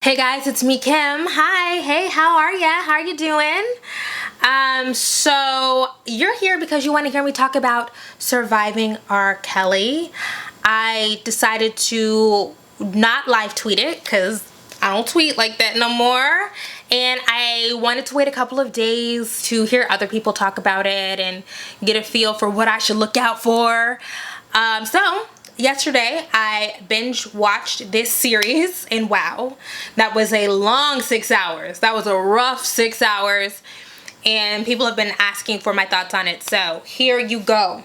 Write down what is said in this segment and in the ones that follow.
Hey guys, it's me, Kim. Hi. Hey, how are ya? How are you doing? So you're here because you want to hear me talk about surviving R. Kelly. I decided to not live tweet it because I don't tweet like that no more. And I wanted to wait a couple of days to hear other people talk about it and get a feel for what I should look out for. So yesterday I binge watched this series, and wow, that was a long 6 hours. That was a rough 6 hours, and people have been asking for my thoughts on it, so here you go.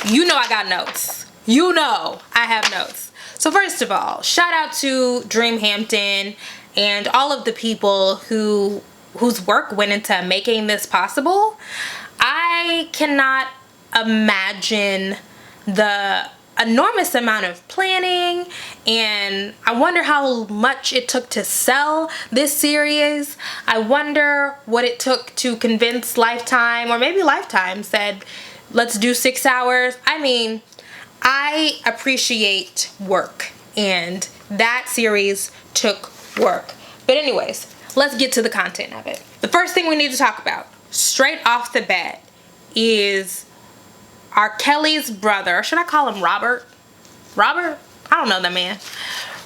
You know I got notes. You know I have notes. So first of all, shout out to Dreamhampton and all of the people whose work went into making this possible. I cannot imagine the enormous amount of planning, and I wonder how much it took to sell this series. I wonder what it took to convince Lifetime, or maybe Lifetime said, let's do 6 hours. I mean, I appreciate work, and that series took work. But anyways, let's get to the content of it. The first thing we need to talk about, straight off the bat, is R. Kelly's brother. Should I call him Robert? Robert? I don't know that man.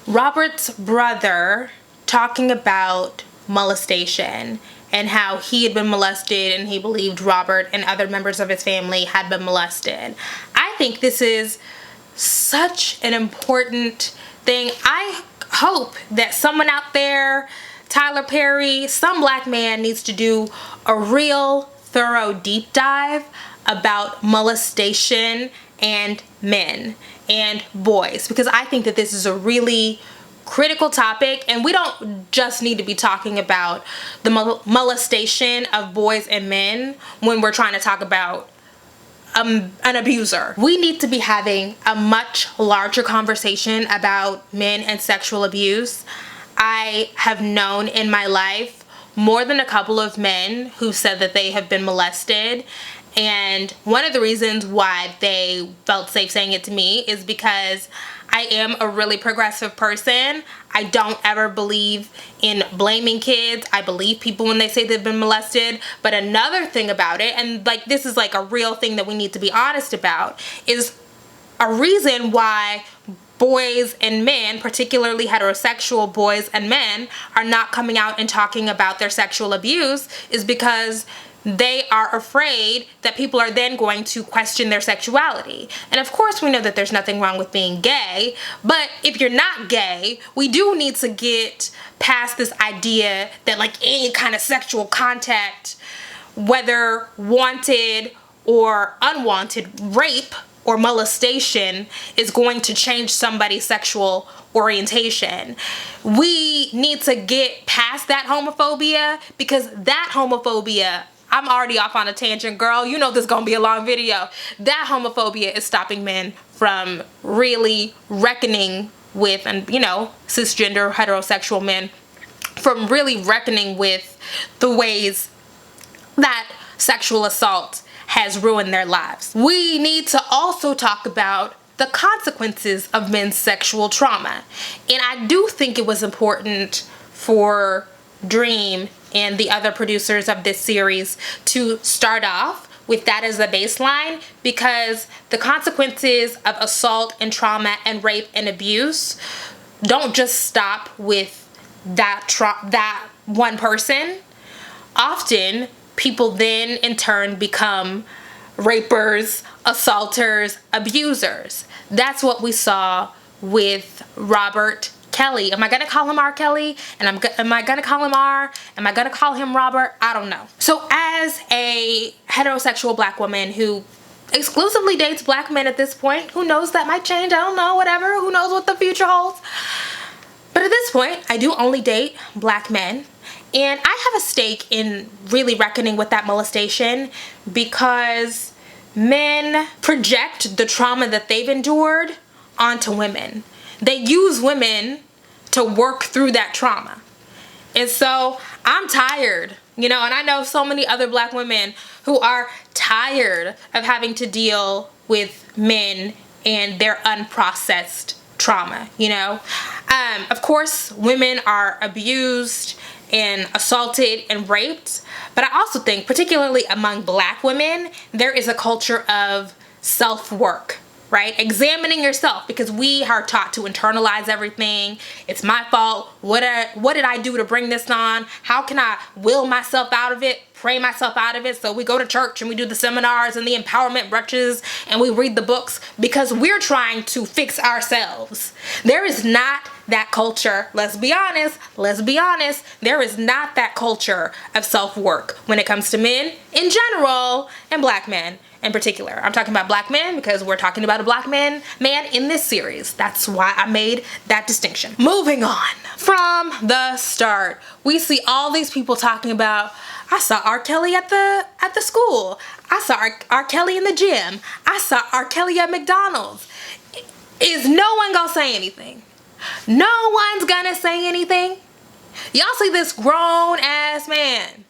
Robert's brother talking about molestation and how he had been molested and he believed Robert and other members of his family had been molested. I think this is such an important thing. I hope that someone out there, Tyler Perry, some black man needs to do a real thorough deep dive about molestation and men and boys, because I think that this is a really critical topic, and we don't just need to be talking about the molestation of boys and men when we're trying to talk about an abuser. We need to be having a much larger conversation about men and sexual abuse. I have known in my life more than a couple of men who said that they have been molested, and one of the reasons why they felt safe saying it to me is because I am a really progressive person. I don't ever believe in blaming kids. I believe people when they say they've been molested. But another thing about it, and like this is like a real thing that we need to be honest about, is a reason why boys and men, particularly heterosexual boys and men, are not coming out and talking about their sexual abuse is because they are afraid that people are then going to question their sexuality. And of course we know that there's nothing wrong with being gay, but if you're not gay, we do need to get past this idea that like any kind of sexual contact, whether wanted or unwanted, rape or molestation, is going to change somebody's sexual orientation. We need to get past that homophobia, because that homophobia, I'm already off on a tangent, girl. You know this is gonna be a long video. That homophobia is stopping men from really reckoning with, and you know, cisgender heterosexual men, from really reckoning with the ways that sexual assault has ruined their lives. We need to also talk about the consequences of men's sexual trauma. And I do think it was important for Dream and the other producers of this series to start off with that as a baseline, because the consequences of assault and trauma and rape and abuse don't just stop with that one person. Often people then in turn become rapers, assaulters, abusers. That's what we saw with Robert Kelly. Am I gonna call him R. Kelly? And am I gonna call him R? Am I gonna call him Robert? I don't know. So as a heterosexual black woman who exclusively dates black men at this point, who knows, that might change, I don't know, whatever, who knows what the future holds. But at this point, I do only date black men. And I have a stake in really reckoning with that molestation, because men project the trauma that they've endured onto women. They use women to work through that trauma. And so I'm tired, you know, and I know so many other black women who are tired of having to deal with men and their unprocessed trauma, you know. Of course, women are abused and assaulted and raped, but I also think, particularly among Black women, there is a culture of self-work, right? Examining yourself, because we are taught to internalize everything. It's my fault. What did I do to bring this on? How can I will myself out of it? Pray myself out of it. So we go to church and we do the seminars and the empowerment brunches and we read the books because we're trying to fix ourselves. There is not that culture. Let's be honest. There is not that culture of self-work when it comes to men in general and Black men in particular. I'm talking about Black men because we're talking about a Black man in this series. That's why I made that distinction. Moving on. From the start, we see all these people talking about, I saw R. Kelly at the school. I saw R. Kelly in the gym. I saw R. Kelly at McDonald's. Is no one gonna say anything? No one's gonna say anything? Y'all see this grown ass man,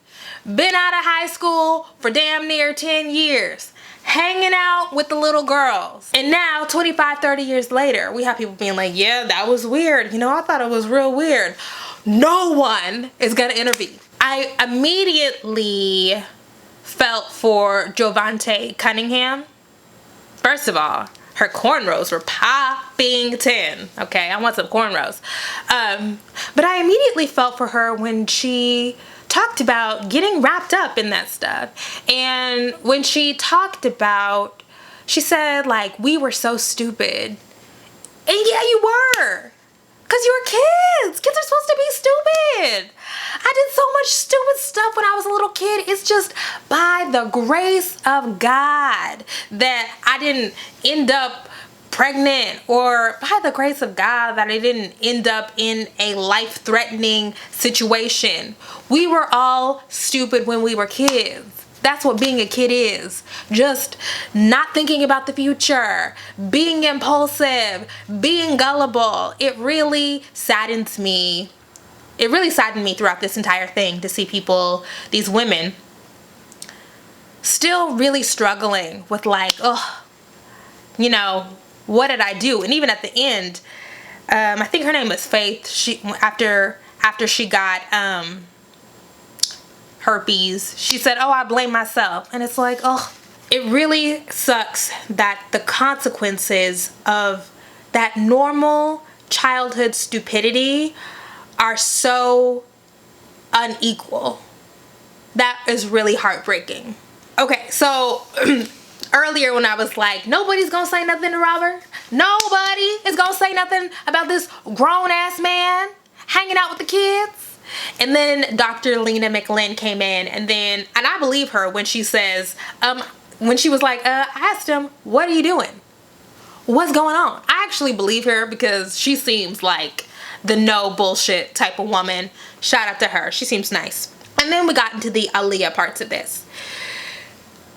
been out of high school for damn near 10 years, hanging out with the little girls. And now 25, 30 years later, we have people being like, yeah, that was weird. You know, I thought it was real weird. No one is gonna intervene. I immediately felt for Jovante Cunningham. First of all, her cornrows were popping 10. Okay, I want some cornrows. But I immediately felt for her when she talked about getting wrapped up in that stuff. And when she talked about, she said, like, we were so stupid. And yeah, you were. Because you were kids. Kids are supposed to be stupid. I did so much stupid stuff when I was a little kid. It's just by the grace of God that I didn't end up pregnant, or by the grace of God that I didn't end up in a life-threatening situation. We were all stupid when we were kids. That's what being a kid is. Just not thinking about the future, being impulsive, being gullible. It really saddens me. It really saddened me throughout this entire thing to see people, these women, still really struggling with like, oh, you know, what did I do? And even at the end, I think her name was Faith. She after she got herpes, she said, oh, I blame myself. And it's like, oh, it really sucks that the consequences of that normal childhood stupidity are so unequal. That is really heartbreaking. Okay, so earlier when I was like, nobody's gonna say nothing to Robert. Nobody is gonna say nothing about this grown ass man hanging out with the kids. And then Dr. Lena McLean came in, and I believe her when she says, when she was like, I asked him, what are you doing? What's going on? I actually believe her because she seems like the no bullshit type of woman. Shout out to her. She seems nice. And then we got into the Aaliyah parts of this.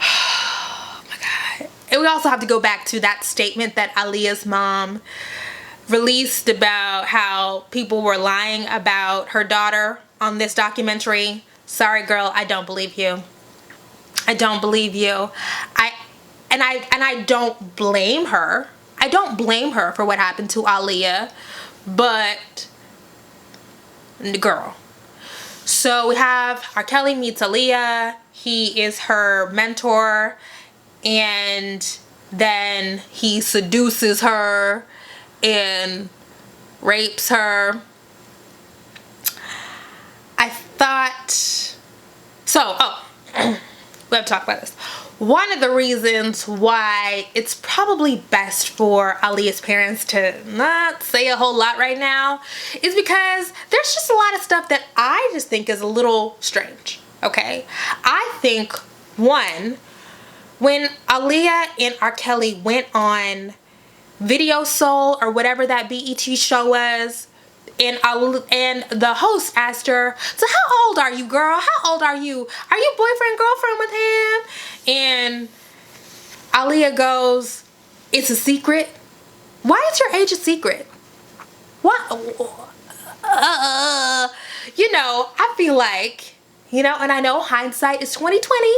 Oh my God. And we also have to go back to that statement that Aaliyah's mom released about how people were lying about her daughter on this documentary. Sorry, girl, I don't believe you. I don't believe you. I don't blame her. I don't blame her for what happened to Aaliyah, but girl. So we have R. Kelly meets Aaliyah. He is her mentor, and then he seduces her and rapes her. I thought so. We have to talk about this. One of the reasons why it's probably best for Aaliyah's parents to not say a whole lot right now is because there's just a lot of stuff that I just think is a little strange. Okay, I think one, when Aaliyah and R. Kelly went on Video Soul or whatever that BET show was, and the host asked her, so how old are you, girl? How old are you? Are you boyfriend, girlfriend with him? And Aaliyah goes, it's a secret. Why is your age a secret? What? You know, I feel like, you know, and I know hindsight is 2020,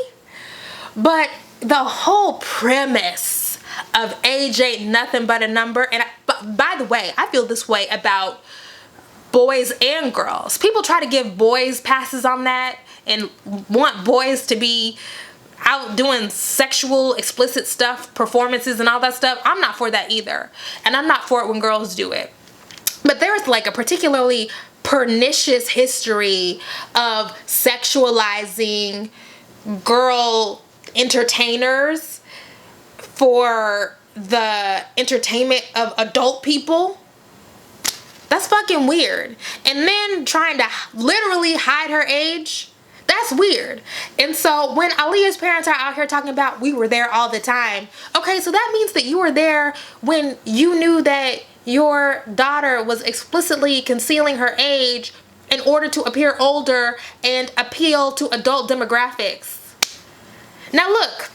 but the whole premise of age ain't nothing but a number, but by the way, I feel this way about boys and girls. People try to give boys passes on that and want boys to be out doing sexual explicit stuff, performances and all that stuff. I'm not for that either. And I'm not for it when girls do it. But there's like a particularly pernicious history of sexualizing girl entertainers for the entertainment of adult people. That's fucking weird. And then trying to literally hide her age, that's weird. And so when Aaliyah's parents are out here talking about we were there all the time, okay, so that means that you were there when you knew that your daughter was explicitly concealing her age in order to appear older and appeal to adult demographics. Now look,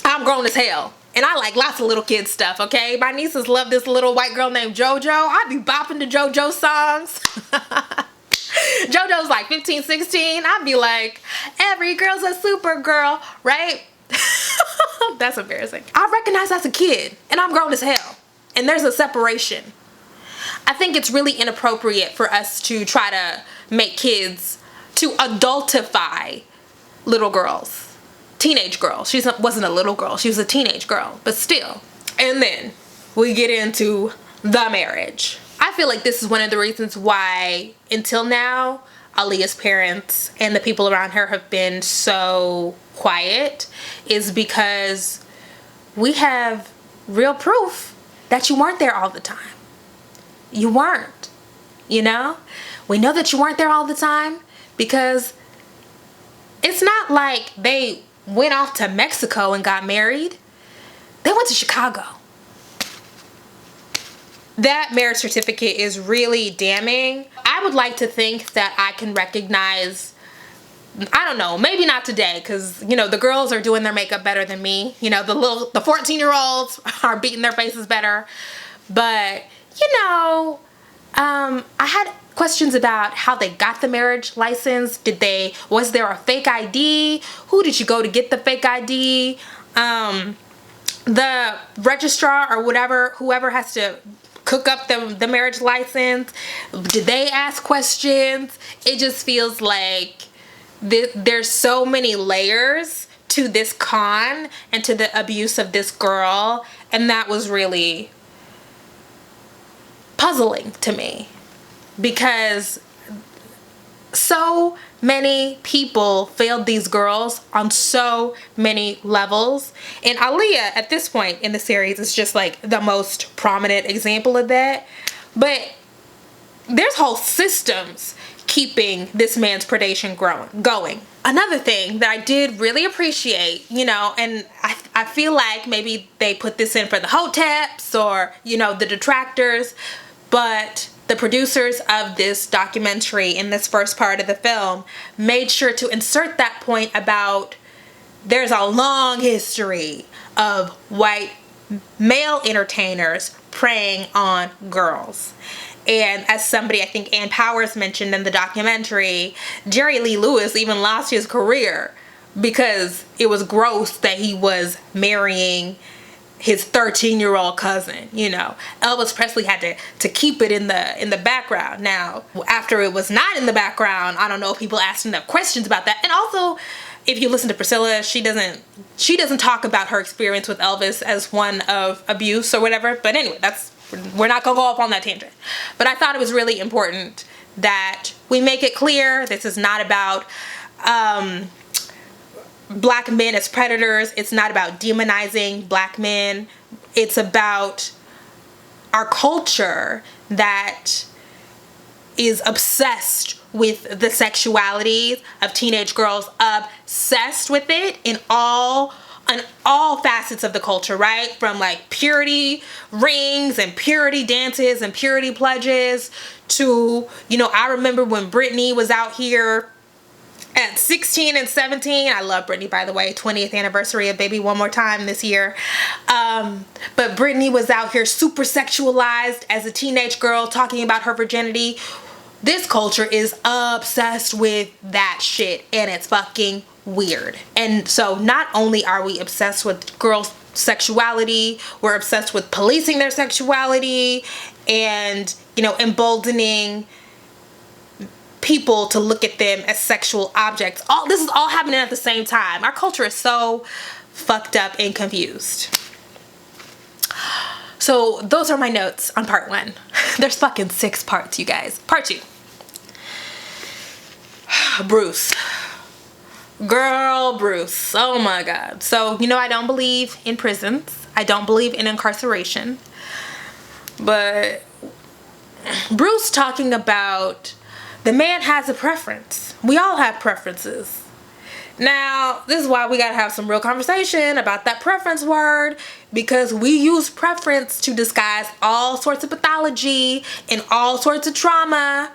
I'm grown as hell. And I like lots of little kid stuff, okay? My nieces love this little white girl named JoJo. I be bopping to JoJo songs. JoJo's like 15, 16. I'd be like, every girl's a super girl, right? That's embarrassing. I recognize as a kid, and I'm grown as hell. And there's a separation. I think it's really inappropriate for us to try to make kids, to adultify little girls. Teenage girl. She wasn't a little girl. She was a teenage girl, but still. And then we get into the marriage. I feel like this is one of the reasons why, until now, Aaliyah's parents and the people around her have been so quiet, is because we have real proof that you weren't there all the time. You weren't, you know? We know that you weren't there all the time because it's not like they went off to Mexico and got married. They went to Chicago. That marriage certificate is really damning. I would like to think that I can recognize, I don't know, maybe not today, because, you know, the girls are doing their makeup better than me. You know, the 14-year-olds are beating their faces better. But, you know, I had questions about how they got the marriage license. Was there a fake ID? Who did you go to get the fake ID? The registrar or whoever has to cook up the marriage license, did they ask questions? It just feels like there's so many layers to this con and to the abuse of this girl, and that was really puzzling to me. Because so many people failed these girls on so many levels. And Aaliyah, at this point in the series, is just like the most prominent example of that. But there's whole systems keeping this man's predation going. Another thing that I did really appreciate, you know, and I feel like maybe they put this in for the hoteps or, you know, the detractors, but the producers of this documentary in this first part of the film made sure to insert that point about there's a long history of white male entertainers preying on girls. And as somebody, I think Ann Powers mentioned in the documentary, Jerry Lee Lewis even lost his career because it was gross that he was marrying his 13-year-old cousin, you know. Elvis Presley had to keep it in the background. Now, after it was not in the background, I don't know if people asked enough questions about that. And also, if you listen to Priscilla, she doesn't talk about her experience with Elvis as one of abuse or whatever. But anyway, we're not gonna go off on that tangent. But I thought it was really important that we make it clear this is not about black men as predators. It's not about demonizing black men. It's about our culture that is obsessed with the sexualities of teenage girls, obsessed with it in all facets of the culture, right? From like purity rings and purity dances and purity pledges to, you know, I remember when Britney was out here at 16 and 17. I love Britney, by the way. 20th anniversary of Baby One More Time this year. But Britney was out here super sexualized as a teenage girl talking about her virginity. This culture is obsessed with that shit, and it's fucking weird. And so not only are we obsessed with girls sexuality. We're obsessed with policing their sexuality and, you know, emboldening people to look at them as sexual objects. This is all happening at the same time. Our culture is so fucked up and confused. So those are my notes on part 1. There's fucking 6 parts, you guys. Part 2. Bruce. Girl, Bruce. Oh my God. So, you know, I don't believe in prisons. I don't believe in incarceration. But Bruce talking about the man has a preference. We all have preferences. Now, this is why we gotta have some real conversation about that preference word, because we use preference to disguise all sorts of pathology and all sorts of trauma.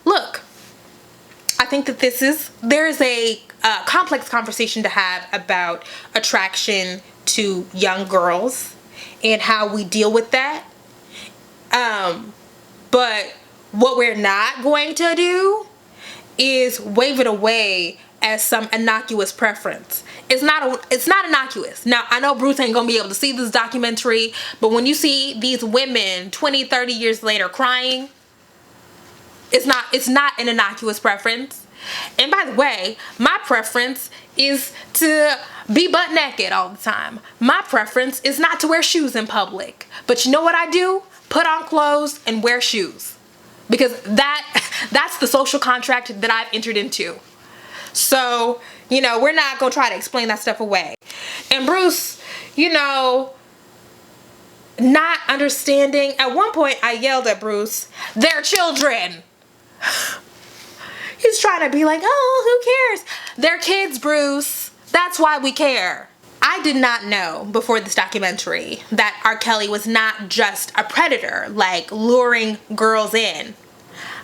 Look, I think that there's a complex conversation to have about attraction to young girls and how we deal with that. But what we're not going to do is wave it away as some innocuous preference. It's not innocuous. Now, I know Bruce ain't gonna be able to see this documentary, but when you see these women 20, 30 years later crying, it's not an innocuous preference. And by the way, my preference is to be butt naked all the time. My preference is not to wear shoes in public. But you know what I do? Put on clothes and wear shoes. Because that's the social contract that I've entered into. So, you know, we're not gonna try to explain that stuff away. And Bruce, you know, not understanding. At one point I yelled at Bruce, "They're children." He's trying to be like, oh, who cares? They're kids, Bruce. That's why we care. I did not know before this documentary that R. Kelly was not just a predator, like luring girls in.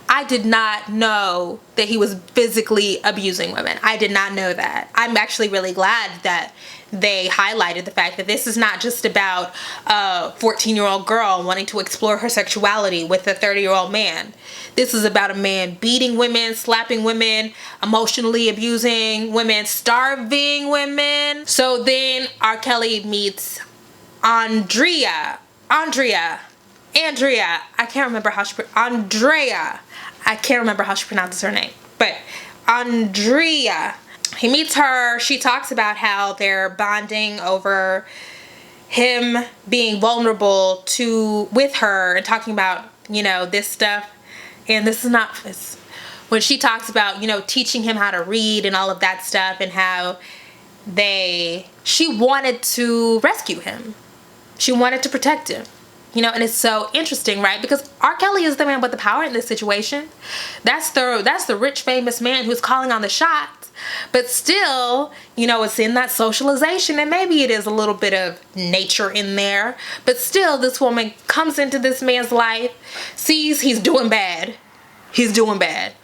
I did not know that he was physically abusing women. I did not know that. I'm actually really glad that they highlighted the fact that this is not just about a 14-year-old girl wanting to explore her sexuality with a 30-year-old man. This is about a man beating women, slapping women, emotionally abusing women, starving women. So then R. Kelly meets Andrea. I can't remember how she Andrea. I can't remember how she pronounces her name, but Andrea. He meets her. She talks about how they're bonding over him being vulnerable with her and talking about, you know, this stuff. And this is not, when she talks about, you know, teaching him how to read and all of that stuff, and how she wanted to rescue him. She wanted to protect him. You know, and it's so interesting, right? Because R. Kelly is the man with the power in this situation. That's the rich, famous man who's calling on the shots. But still, you know, it's in that socialization, and maybe it is a little bit of nature in there. But still, this woman comes into this man's life, sees he's doing bad. He's doing bad.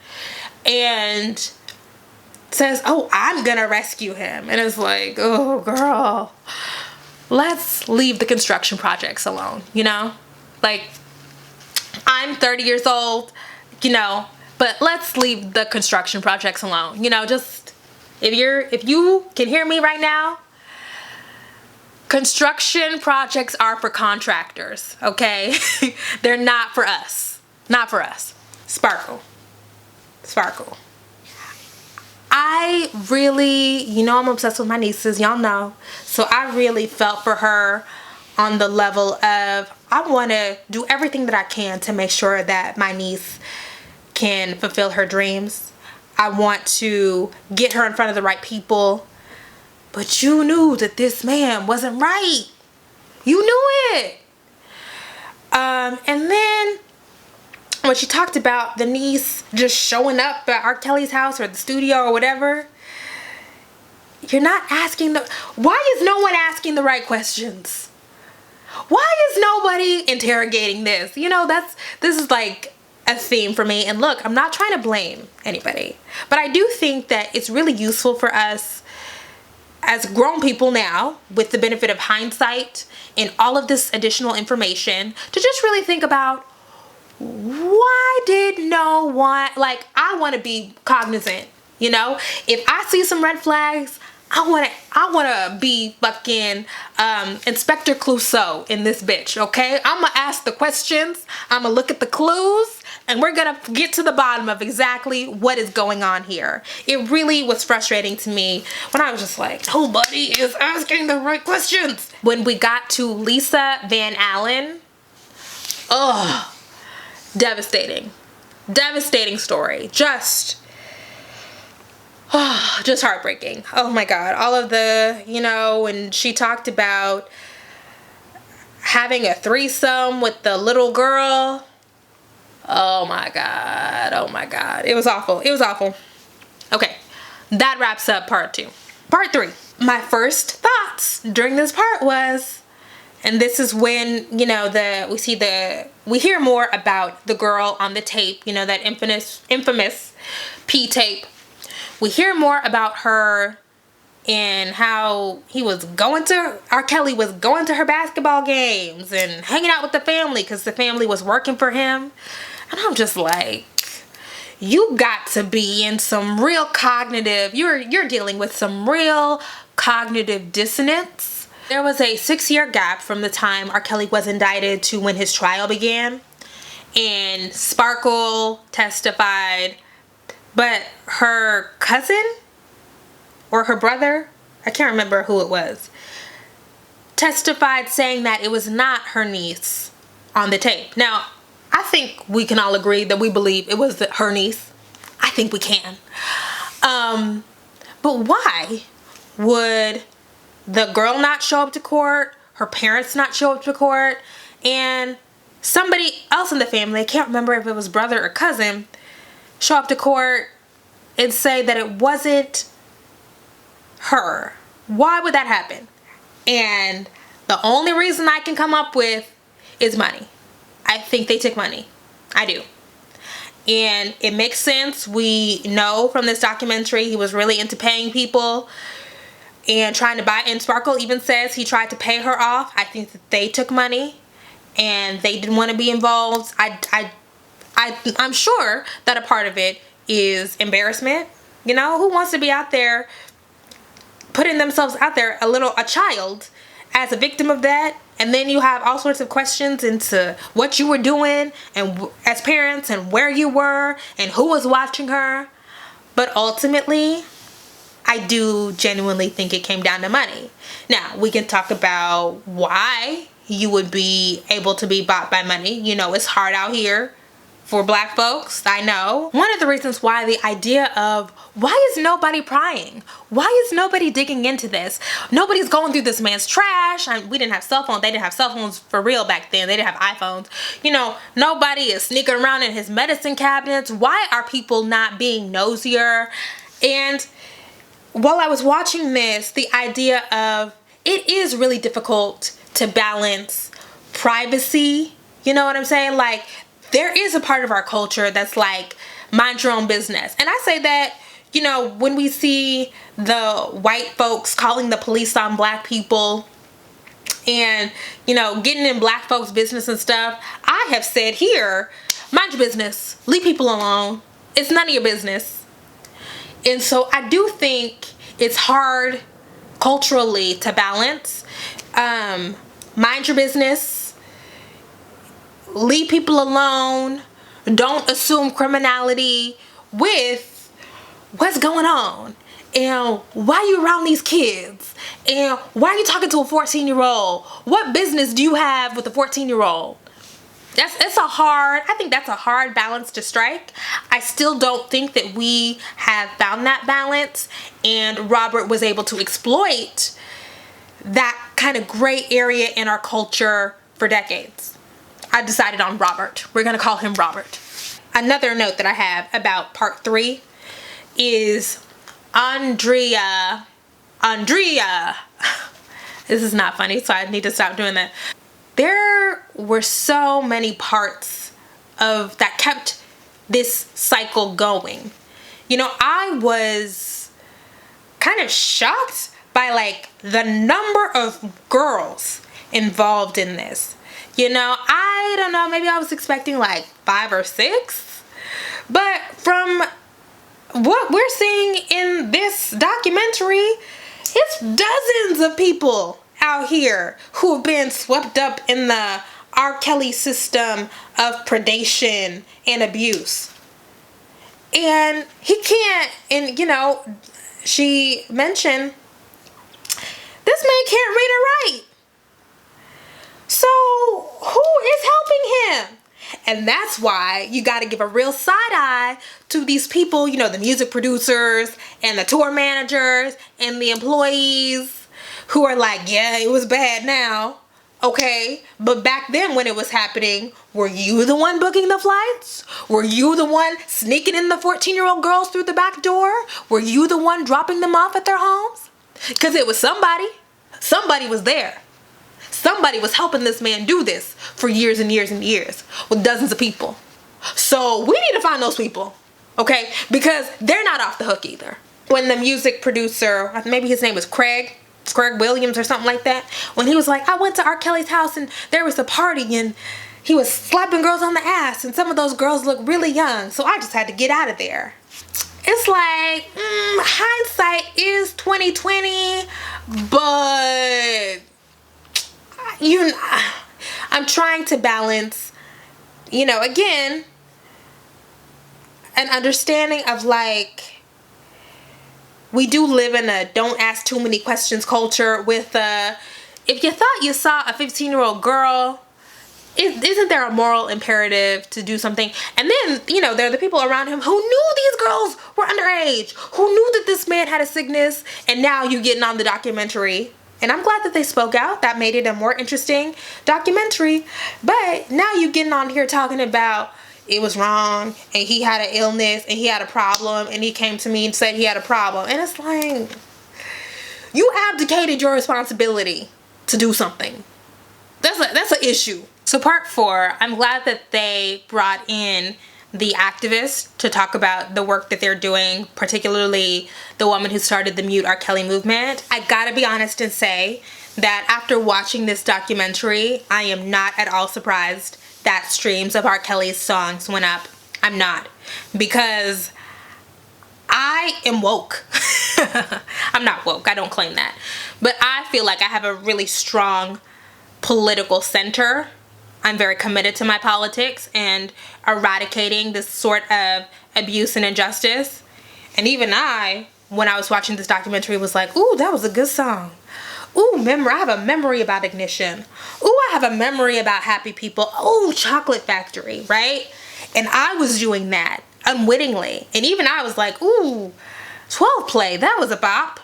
And says, oh, I'm gonna rescue him. And it's like, oh, girl. Let's leave the construction projects alone, you know? Like, I'm 30 years old, you know, but let's leave the construction projects alone. You know, just, if you can hear me right now, construction projects are for contractors, okay? They're not for us. Not for us. Sparkle. I really, you know, I'm obsessed with my nieces, y'all know. So I really felt for her on the level of, I want to do everything that I can to make sure that my niece can fulfill her dreams. I want to get her in front of the right people. But you knew that this man wasn't right. You knew it. And then when she talked about the niece just showing up at R. Kelly's house or the studio or whatever, you're not asking why is no one asking the right questions? Why is nobody interrogating this? You know, this is like a theme for me. And look, I'm not trying to blame anybody, but I do think that it's really useful for us as grown people now, with the benefit of hindsight and all of this additional information, to just really think about, why did no one, like, I want to be cognizant, you know? If I see some red flags, I wanna be fucking Inspector Clouseau in this bitch, okay? I'm gonna ask the questions, I'm gonna look at the clues, and we're gonna get to the bottom of exactly what is going on here. It really was frustrating to me when I was just like, nobody is asking the right questions. When we got to Lisa Van Allen, oh, devastating. Devastating story. Just heartbreaking. Oh my God. All of the, when she talked about having a threesome with the little girl. Oh my God. Oh my God. It was awful. It was awful. Okay. That wraps up part 2. Part 3. My first thoughts during this part was, and this is when, we hear more about the girl on the tape, that infamous P tape. We hear more about her and how R. Kelly was going to her basketball games and hanging out with the family because the family was working for him. And I'm just like, you got to be in some real cognitive, you're dealing with some real cognitive dissonance. There was a 6-year gap from the time R. Kelly was indicted to when his trial began. And Sparkle testified, but her cousin or her brother, I can't remember who it was, testified saying that it was not her niece on the tape. Now, I think we can all agree that we believe it was her niece. I think we can. But why would the girl not show up to court, her parents not show up to court, and somebody else in the family, I can't remember if it was brother or cousin, show up to court and say that it wasn't her? Why would that happen? And the only reason I can come up with is money. I think they took money. I do. And it makes sense. We know from this documentary he was really into paying people and trying to buy, and Sparkle even says he tried to pay her off. I think that they took money and they didn't want to be involved. I'm sure that a part of it is embarrassment. Who wants to be out there putting themselves out there, a child, as a victim of that? And then you have all sorts of questions into what you were doing and as parents and where you were and who was watching her. But ultimately, I do genuinely think it came down to money. Now, we can talk about why you would be able to be bought by money. It's hard out here for black folks, I know. One of the reasons why the idea of, why is nobody prying? Why is nobody digging into this? Nobody's going through this man's trash. We didn't have cell phones. They didn't have cell phones for real back then. They didn't have iPhones. Nobody is sneaking around in his medicine cabinets. Why are people not being nosier? And while I was watching this, the idea of, it is really difficult to balance privacy. You know what I'm saying? Like, there is a part of our culture that's like, mind your own business. And I say that, when we see the white folks calling the police on black people and, getting in black folks' business and stuff, I have said here, mind your business. Leave people alone. It's none of your business. And so I do think it's hard culturally to balance. Mind your business. Leave people alone. Don't assume criminality with what's going on. And why are you around these kids? And why are you talking to a 14-year-old? What business do you have with a 14-year-old? I think that's a hard balance to strike. I still don't think that we have found that balance, and Robert was able to exploit that kind of gray area in our culture for decades. I decided on Robert. We're gonna call him Robert. Another note that I have about part 3 is Andrea. This is not funny, so I need to stop doing that. There were so many parts of that kept this cycle going. I was kind of shocked by like the number of girls involved in this. I don't know, maybe I was expecting like 5 or 6, but from what we're seeing in this documentary, It's dozens of people out here who have been swept up in the R. Kelly system of predation and abuse. And he can't, and you know, she mentioned, this man can't read or write. So who is helping him? And that's why you got to give a real side eye to these people, you know, the music producers and the tour managers and the employees who are like, yeah, it was bad now. Okay, but back then when it was happening, were you the one booking the flights? Were you the one sneaking in the 14-year-old girls through the back door? Were you the one dropping them off at their homes? Because it was somebody. Somebody was there. Somebody was helping this man do this for years and years and years with dozens of people. So we need to find those people, okay? Because they're not off the hook either. When the music producer, maybe his name was Craig Williams or something like that, when he was like, I went to R. Kelly's house and there was a party and he was slapping girls on the ass and some of those girls look really young, so I just had to get out of there. It's like, hindsight is 2020, but I'm trying to balance, you know, again, an understanding of like, we do live in a don't ask too many questions culture with, if you thought you saw a 15-year-old girl, isn't there a moral imperative to do something? And then, you know, there are the people around him who knew these girls were underage, who knew that this man had a sickness, and now you're getting on the documentary. And I'm glad that they spoke out. That made it a more interesting documentary. But now you're getting on here talking about it was wrong and he had an illness and he had a problem and he came to me and said he had a problem. And it's like, you abdicated your responsibility to do something. That's an issue. So part 4, I'm glad that they brought in the activists to talk about the work that they're doing, particularly the woman who started the Mute R. Kelly movement. I gotta be honest and say that after watching this documentary, I am not at all surprised that streams of R. Kelly's songs went up. I'm not. Because I am woke. I'm not woke. I don't claim that. But I feel like I have a really strong political center. I'm very committed to my politics and eradicating this sort of abuse and injustice. And even I, when I was watching this documentary, was like, ooh, that was a good song. Ooh, I have a memory about Ignition. Ooh, I have a memory about Happy People. Ooh, Chocolate Factory, right? And I was doing that unwittingly. And even I was like, ooh, 12 Play, that was a bop.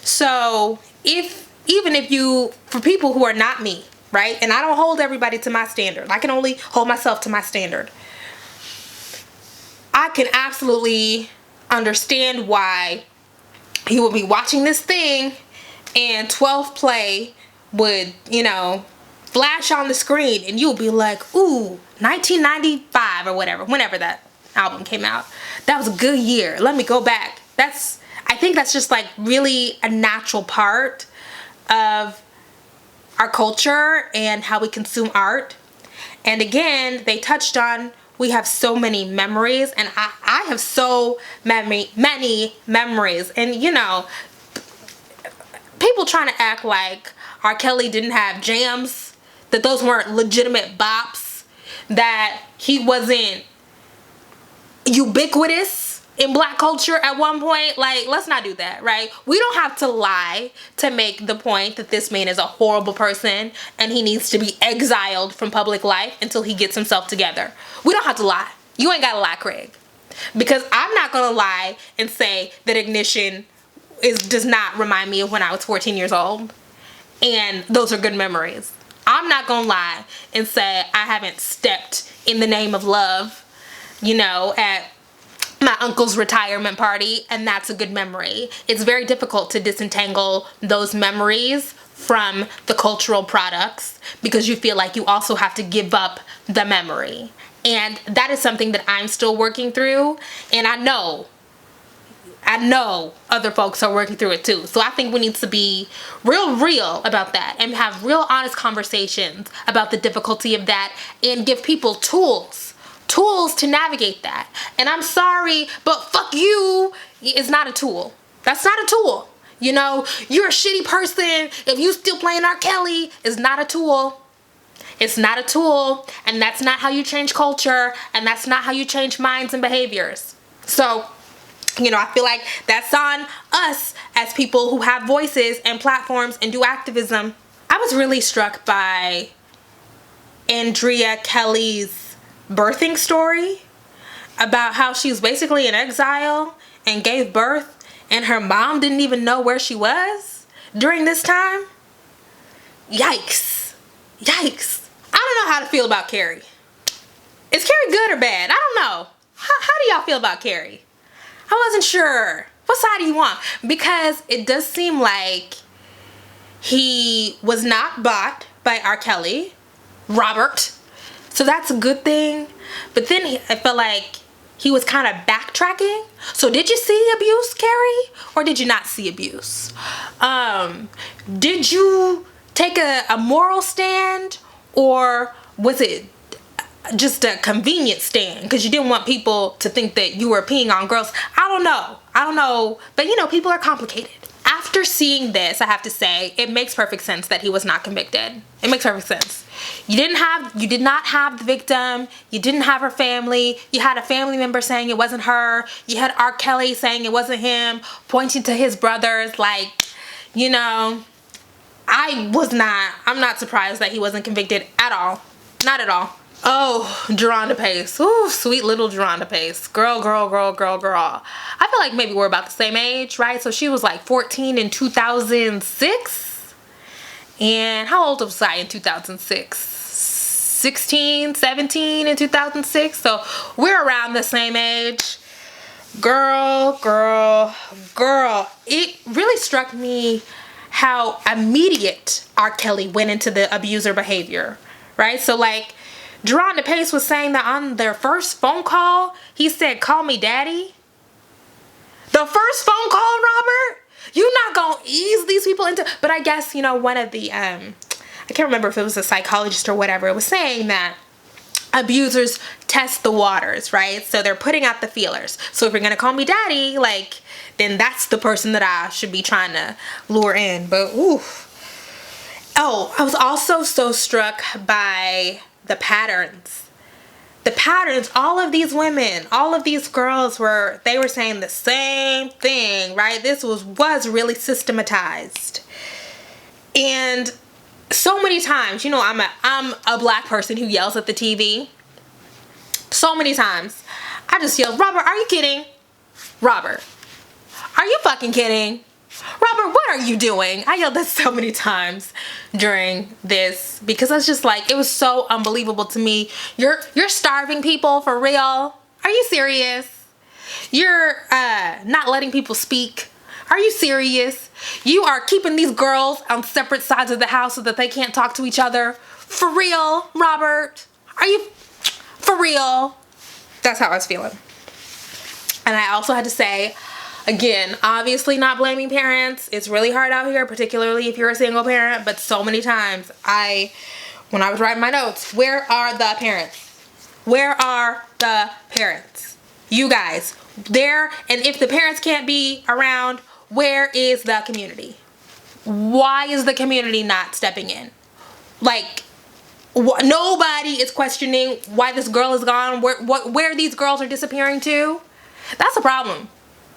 So even if you, for people who are not me, right? And I don't hold everybody to my standard. I can only hold myself to my standard. I can absolutely understand why he would be watching this thing and 12 Play would, you know, flash on the screen and you'll be like, ooh, 1995 or whatever, whenever that album came out. That was a good year. Let me go back. I think that's just like really a natural part of our culture and how we consume art. And again, they touched on, we have so many memories, and I have so many memories. And you know, people trying to act like R. Kelly didn't have jams, that those weren't legitimate bops, that he wasn't ubiquitous in black culture at one point. Like, let's not do that, right? We don't have to lie to make the point that this man is a horrible person and he needs to be exiled from public life until he gets himself together. We don't have to lie. You ain't gotta lie, Craig. Because I'm not gonna lie and say that Ignition does not remind me of when I was 14 years old. And those are good memories. I'm not gonna lie and say I haven't stepped in the name of love, you know, at my uncle's retirement party, and that's a good memory. It's very difficult to disentangle those memories from the cultural products because you feel like you also have to give up the memory. And that is something that I'm still working through, and I know other folks are working through it too. So I think we need to be real about that and have real honest conversations about the difficulty of that and give people tools to navigate that. And I'm sorry, but fuck you is not a tool. That's not a tool. you know, you're a shitty person if you still playing R. Kelly, is not a tool. It's not a tool, and that's not how you change culture, and that's not how you change minds and behaviors. So, you know, I feel like that's on us as people who have voices and platforms and do activism. I was really struck by Andrea Kelly's birthing story about how she was basically in exile and gave birth, and her mom didn't even know where she was during this time. Yikes. Yikes. I don't know how to feel about Carrie. Is Carrie good or bad? I don't know. How do y'all feel about Carrie? I wasn't sure. What side do you want? Because it does seem like he was not bought by R. Kelly, Robert. So that's a good thing. But then I felt like he was kind of backtracking. So did you see abuse, Carrie? Or did you not see abuse? Did you take a moral stand? Or was it just a convenient stand because you didn't want people to think that you were peeing on girls? I don't know. But you know, people are complicated. After seeing this, I have to say, it makes perfect sense that he was not convicted. It makes perfect sense. You did not have the victim. You didn't have her family. You had a family member saying it wasn't her. You had R. Kelly saying it wasn't him, pointing to his brothers. Like, you know, I'm not surprised that he wasn't convicted at all. Not at all. Oh, Geronda Pace. Ooh, sweet little Geronda Pace. Girl. I feel like maybe we're about the same age, right? So she was like 14 in 2006. And how old was I in 2006? 16, 17 in 2006. So we're around the same age. Girl. It really struck me how immediate R. Kelly went into the abuser behavior, right? So like, Geronda Pace was saying that on their first phone call, he said, "Call me daddy." The first phone call, Robert? You're not gonna ease these people into... But I guess, you know, one of the, I can't remember if it was a psychologist or whatever, it was saying that abusers test the waters, right? So they're putting out the feelers. So if you're gonna call me daddy, like, then that's the person that I should be trying to lure in. But, ooh. Oh, I was also so struck by the patterns. All of these women, all of these girls were saying the same thing, right? This was really systematized. And so many times, you know, I'm a black person who yells at the TV. So many times I just yell, "Robert, are you kidding? Robert, are you fucking kidding? Robert, what are you doing?" I yelled that so many times during this because I was just like, it was so unbelievable to me. You're starving people for real? Are you serious? You're not letting people speak? Are you serious? You are keeping these girls on separate sides of the house so that they can't talk to each other? For real, Robert? Are you for real? That's how I was feeling. And I also had to say, again, obviously not blaming parents. It's really hard out here, particularly if you're a single parent. But so many times when I was writing my notes, where are the parents? Where are the parents? You guys, there. And if the parents can't be around, where is the community? Why is the community not stepping in? Like, nobody is questioning why this girl is gone, where these girls are disappearing to. That's a problem.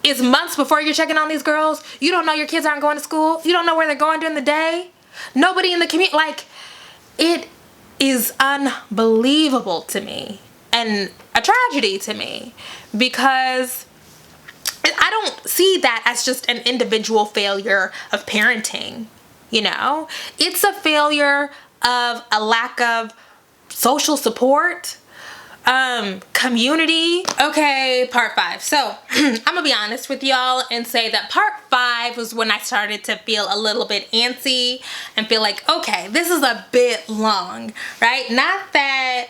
It's months before you're checking on these girls. You don't know your kids aren't going to school. You don't know where they're going during the day. Nobody in the community, like, it is unbelievable to me and a tragedy to me because I don't see that as just an individual failure of parenting, you know? It's a failure of a lack of social support, community. Okay, part 5. So I'm gonna be honest with y'all and say that part 5 was when I started to feel a little bit antsy and feel like, okay, this is a bit long, right? Not that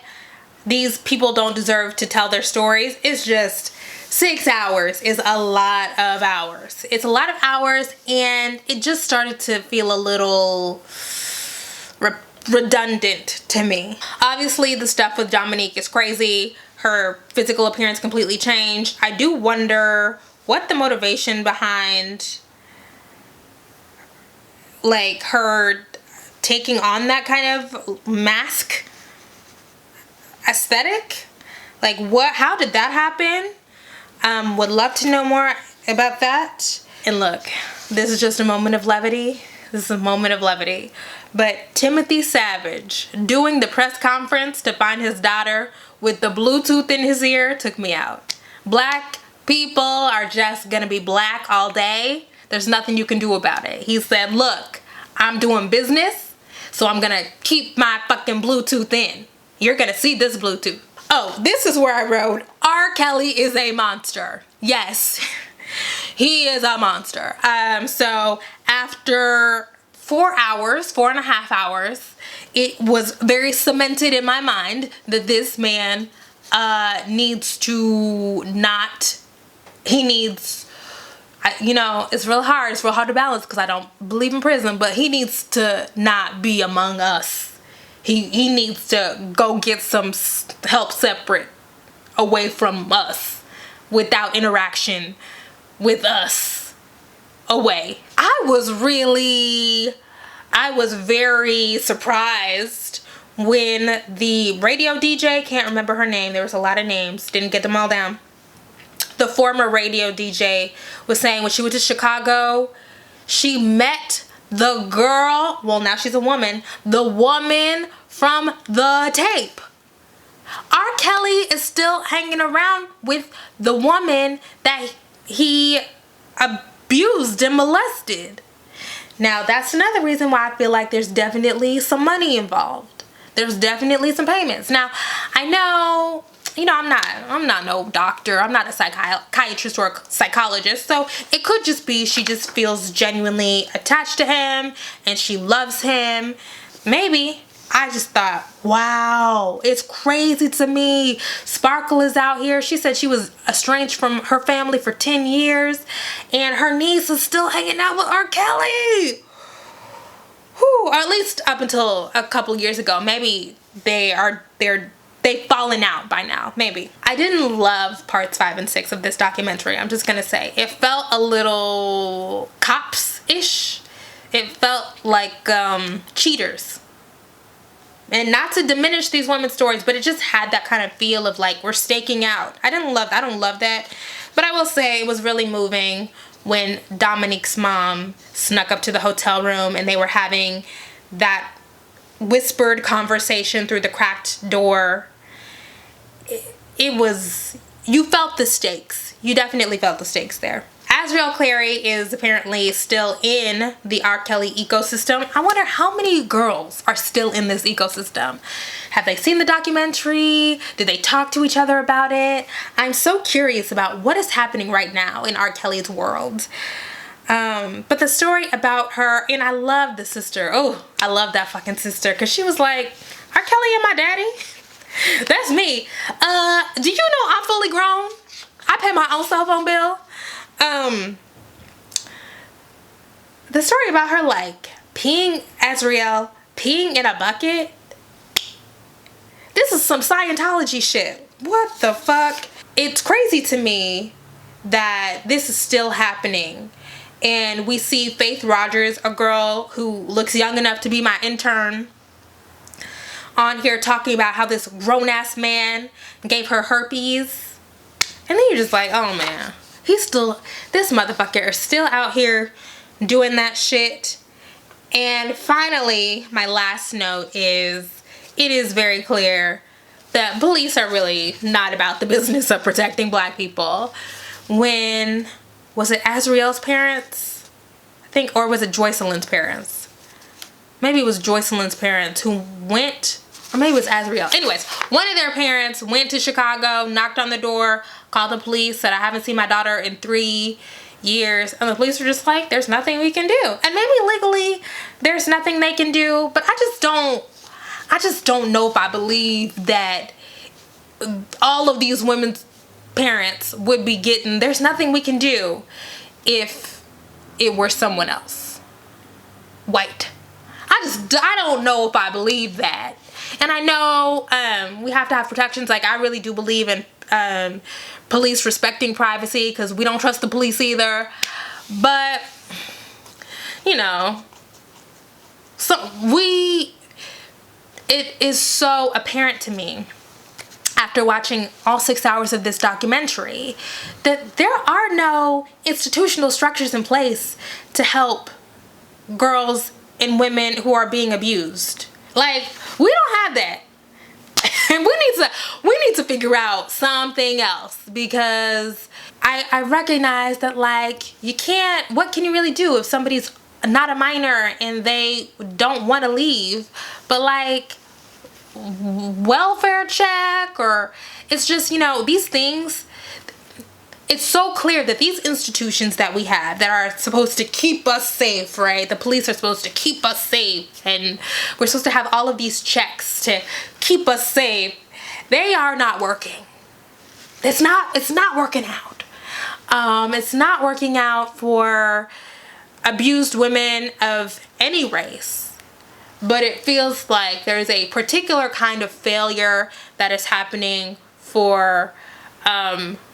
these people don't deserve to tell their stories. It's just 6 hours is a lot of hours. It's a lot of hours, and it just started to feel a little redundant to me. Obviously, the stuff with Dominique is crazy. Her physical appearance completely changed. I do wonder what the motivation behind like her taking on that kind of mask aesthetic. Like, how did that happen? Would love to know more about that. And look, this is just a moment of levity. This is a moment of levity. But Timothy Savage doing the press conference to find his daughter with the Bluetooth in his ear took me out. Black people are just gonna be black all day. There's nothing you can do about it. He said, look, I'm doing business, so I'm gonna keep my fucking Bluetooth in. You're gonna see this Bluetooth. Oh, this is where I wrote, R. Kelly is a monster. Yes, he is a monster. So after 4.5 hours, it was very cemented in my mind that this man needs to not, he needs, you know, it's real hard to balance because I don't believe in prison, but he needs to not be among us. He needs to go get some help separate away from us, without interaction with us, away. I was very surprised when the radio DJ, can't remember her name, there was a lot of names, didn't get them all down. The former radio DJ was saying when she went to Chicago, she met the girl, well now she's a woman, the woman from the tape. R. Kelly is still hanging around with the woman that he abused and molested. Now that's another reason why I feel like there's definitely some money involved. There's definitely some payments. Now I know, you know, I'm not no doctor. I'm not a psychiatrist or a psychologist. So it could just be she just feels genuinely attached to him and she loves him. Maybe. I just thought, wow, it's crazy to me. Sparkle is out here. She said she was estranged from her family for 10 years and her niece is still hanging out with R. Kelly. Whew, or at least up until a couple years ago. Maybe they've fallen out by now, maybe. I didn't love parts 5 and 6 of this documentary. I'm just gonna say it felt a little cops-ish. It felt like cheaters. And not to diminish these women's stories, but it just had that kind of feel of like we're staking out. I don't love that. But I will say it was really moving when Dominique's mom snuck up to the hotel room and they were having that whispered conversation through the cracked door. It was, you felt the stakes. You definitely felt the stakes there. Azriel Clary is apparently still in the R. Kelly ecosystem. I wonder how many girls are still in this ecosystem. Have they seen the documentary? Did they talk to each other about it? I'm so curious about what is happening right now in R. Kelly's world. But the story about her, and I love the sister. Oh, I love that fucking sister because she was like, R. Kelly and my daddy? That's me. Do you know I'm fully grown? I pay my own cell phone bill. The story about her like peeing in a bucket. This is some Scientology shit. What the fuck? It's crazy to me that this is still happening. And we see Faith Rogers, a girl who looks young enough to be my intern, on here talking about how this grown-ass man gave her herpes. And then you're just like, oh man, this motherfucker is still out here doing that shit. And finally, my last note is, it is very clear that police are really not about the business of protecting black people. When, was it Azriel's parents? I think, or was it Joycelyn's parents? Maybe it was Joycelyn's parents who went, or maybe it was Azriel. Anyways, one of their parents went to Chicago, knocked on the door, called the police, said I haven't seen my daughter in 3 years, and the police were just like, there's nothing we can do. And maybe legally there's nothing they can do, but I just don't know if I believe that all of these women's parents would be getting, there's nothing we can do, if it were someone else, white. I don't know if I believe that. And I know we have to have protections. Like, I really do believe in police respecting privacy because we don't trust the police either. But, you know, So it is so apparent to me after watching all 6 hours of this documentary that there are no institutional structures in place to help girls and women who are being abused. Like, we don't have that. And we need to figure out something else, because I recognize that, like, what can you really do if somebody's not a minor and they don't want to leave, but like welfare check, or it's just, you know, these things. It's so clear that these institutions that we have that are supposed to keep us safe, right? The police are supposed to keep us safe, and we're supposed to have all of these checks to keep us safe. They are not working. It's not working out. It's not working out for abused women of any race. But it feels like there's a particular kind of failure that is happening for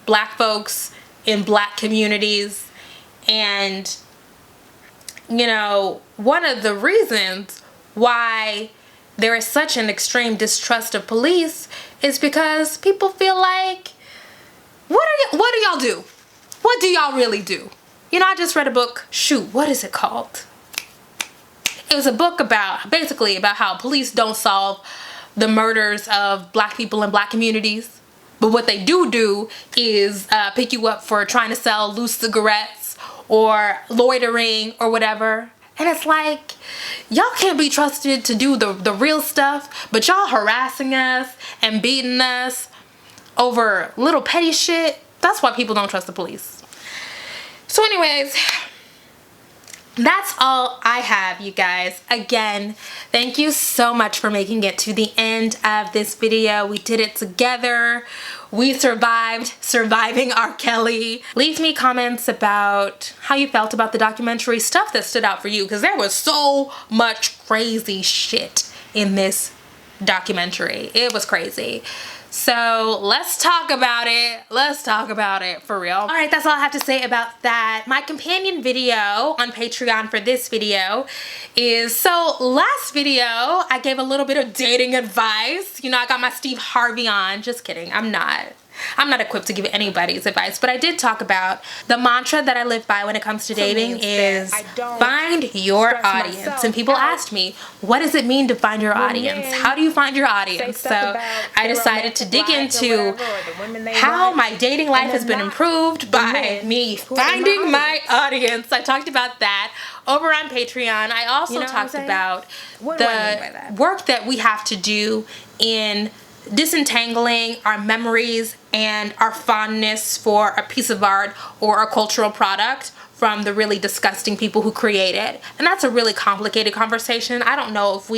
Black folks in Black communities. And, you know, one of the reasons why there is such an extreme distrust of police is because people feel like, what do y'all do? What do y'all really do? You know, I just read a book. Shoot, what is it called? It was a book basically about how police don't solve the murders of Black people in Black communities. But what they do is pick you up for trying to sell loose cigarettes or loitering or whatever. And it's like, y'all can't be trusted to do the real stuff, but y'all harassing us and beating us over little petty shit. That's why people don't trust the police. So anyways, that's all I have, you guys. Again, thank you so much for making it to the end of this video. We did it together. We surviving R. Kelly. Leave me comments about how you felt about the documentary, stuff that stood out for you, because there was so much crazy shit in this documentary. It was crazy. So let's talk about it. Let's talk about it for real. All right, that's all I have to say about that. My companion video on Patreon for this video is, so last video, I gave a little bit of dating advice. You know, I got my Steve Harvey on. Just kidding, I'm not equipped to give anybody's advice, but I did talk about the mantra that I live by when it comes to dating is find your audience. And people asked me, what does it mean to find your audience? How do you find your audience? So I decided to dig into how my dating life has been improved by me finding my audience. I talked about that over on Patreon. I also talked about the work that we have to do in disentangling our memories and our fondness for a piece of art or a cultural product from the really disgusting people who create it. And that's a really complicated conversation. I don't know if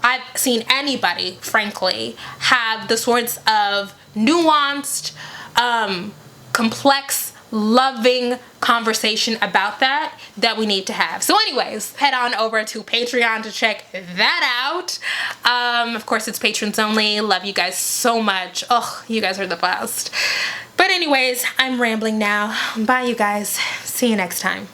I've seen anybody, frankly, have the sorts of nuanced, complex, loving conversation about that we need to have. So anyways, head on over to Patreon to check that out. Of course, it's patrons only. Love you guys so much. Oh, you guys are the best. But anyways, I'm rambling now. Bye, you guys. See you next time.